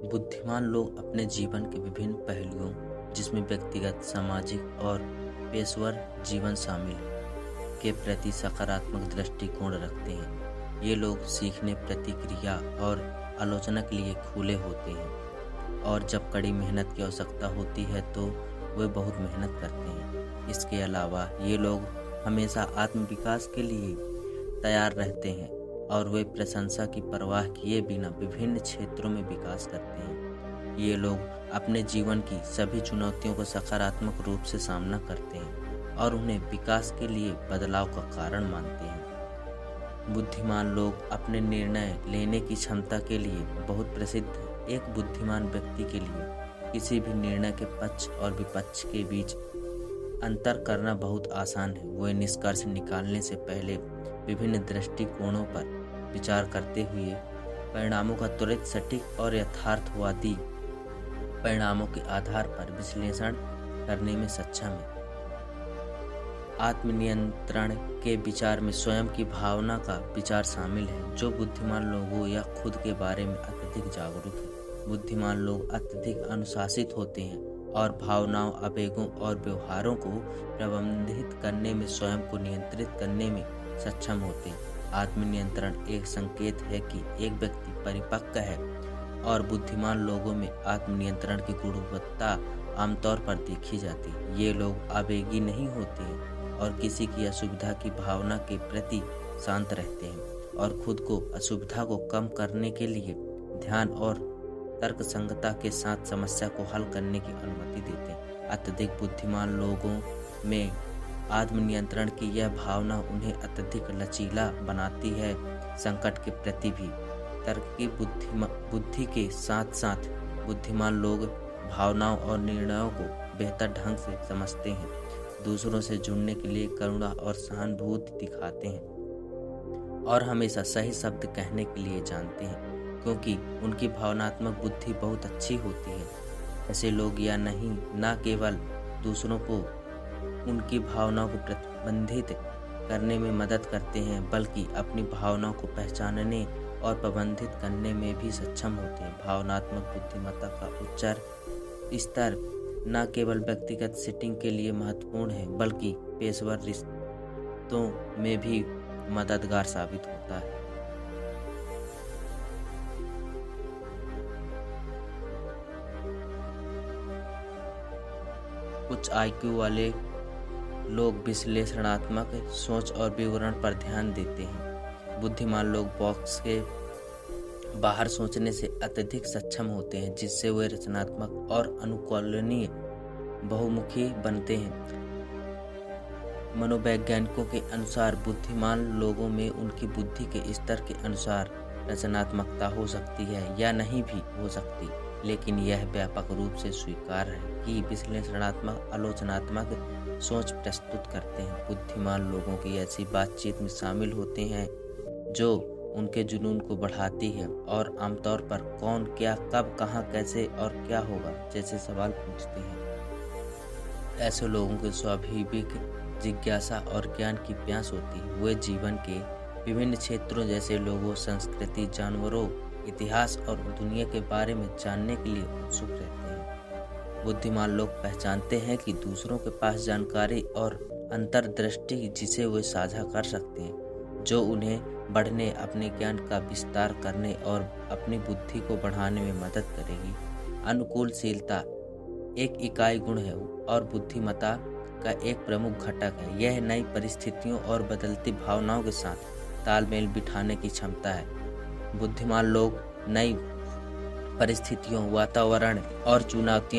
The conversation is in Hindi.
बुद्धिमान लोग अपने जीवन के विभिन्न पहलुओं, जिसमें व्यक्तिगत, सामाजिक और पेशेवर जीवन शामिल है, के प्रति सकारात्मक दृष्टिकोण रखते हैं। ये लोग सीखने, प्रतिक्रिया और आलोचना के लिए खुले होते हैं और जब कड़ी मेहनत की आवश्यकता होती है तो वे बहुत मेहनत करते हैं। इसके अलावा ये लोग हमेशा आत्मविकास के लिए तैयार रहते हैं और वे प्रशंसा की परवाह किए बिना विभिन्न क्षेत्रों में विकास करते हैं। ये लोग अपने जीवन की सभी चुनौतियों को सकारात्मक रूप से सामना करते हैं और उन्हें विकास के लिए बदलाव का कारण मानते हैं। बुद्धिमान लोग अपने निर्णय लेने की क्षमता के लिए बहुत प्रसिद्ध हैं। एक बुद्धिमान व्यक्ति के लिए किसी भी निर्णय के पक्ष और विपक्ष के बीच अंतर करना बहुत आसान है। वे निष्कर्ष निकालने से पहले विभिन्न दृष्टिकोणों पर विचार करते हुए परिणामों का त्वरित, सटीक और यथार्थवादी परिणामों के आधार पर विश्लेषण करने में सक्षम है। आत्मनियंत्रण के विचार में स्वयं की भावना का विचार शामिल है, जो बुद्धिमान लोगों या खुद के बारे में अत्यधिक जागरूक है। बुद्धिमान लोग अत्यधिक अनुशासित होते हैं और भावनाओं, आवेगों और व्यवहारों को प्रबंधित करने में स्वयं को नियंत्रित करने में सक्षम होते हैं। आत्मनियंत्रण एक संकेत है कि एक व्यक्ति परिपक्व है और बुद्धिमान लोगों में आत्मनियंत्रण की गुणवत्ता आमतौर पर देखी जाती है। ये लोग आवेगी नहीं होते हैं और किसी की असुविधा की भावना के प्रति शांत रहते हैं और खुद को असुविधा को कम करने के लिए ध्यान और तर्कसंगता के साथ समस्या को हल करने की अनुमति देते हैं। अत्यधिक बुद्धिमान लोगों में आत्मनियंत्रण की यह भावना उन्हें अत्यधिक लचीला बनाती है। संकट के प्रति भी तर्क की बुद्धि के साथ साथ बुद्धिमान लोग भावनाओं और निर्णयों को बेहतर ढंग से समझते हैं, दूसरों से जुड़ने के लिए करुणा और सहानुभूति दिखाते हैं और हमेशा सही शब्द कहने के लिए जानते हैं, क्योंकि उनकी भावनात्मक बुद्धि बहुत अच्छी होती है। ऐसे लोग या नहीं न केवल दूसरों को उनकी भावनाओं को प्रतिबंधित करने में मदद करते हैं, बल्कि अपनी भावनाओं को पहचानने और प्रबंधित करने में भी सक्षम होते हैं। भावनात्मक बुद्धिमत्ता का उच्च स्तर न केवल व्यक्तिगत सेटिंग के लिए महत्वपूर्ण है, बल्कि पेशेवर रिश्तों में भी मददगार साबित होता है। उच्च आईक्यू वाले लोग विश्लेषणात्मक सोच और विवरण पर ध्यान देते हैं। बुद्धिमान लोग बॉक्स के बाहर सोचने से अत्यधिक सक्षम होते हैं, जिससे वे रचनात्मक और अनुकूलनीय बहुमुखी बनते हैं। मनोवैज्ञानिकों के अनुसार बुद्धिमान लोगों में उनकी बुद्धि के स्तर के अनुसार रचनात्मकता हो सकती है या नहीं भी हो सकती, लेकिन यह व्यापक रूप से स्वीकार्य है कि विश्लेषणात्मक, आलोचनात्मक सोच प्रस्तुत करते हैं। बुद्धिमान लोगों की ऐसी बातचीत में शामिल होते हैं जो उनके जुनून को बढ़ाती है और आमतौर पर कौन, क्या, कब, कहाँ, कैसे और क्या होगा जैसे सवाल पूछते हैं। ऐसे लोगों के स्वाभाविक जिज्ञासा और ज्ञान की प्यास होती है। वे जीवन के विभिन्न क्षेत्रों जैसे लोगों, संस्कृति, जानवरों, इतिहास और दुनिया के बारे में जानने के लिए उत्सुक रहते हैं। बुद्धिमान लोग पहचानते हैं कि दूसरों के पास जानकारी और अंतर्दृष्टि जिसे वे साझा कर सकते हैं, जो उन्हें बढ़ने, अपने ज्ञान का विस्तार करने और अपनी बुद्धि को बढ़ाने में मदद करेगी। अनुकूलशीलता एक इकाई गुण है और बुद्धिमत्ता का एक प्रमुख घटक है। यह नई परिस्थितियों और बदलती भावनाओं के साथ तालमेल बिठाने की क्षमता है। बुद्धिमान लोग नई परिस्थितियों, वातावरण और चुनौतियों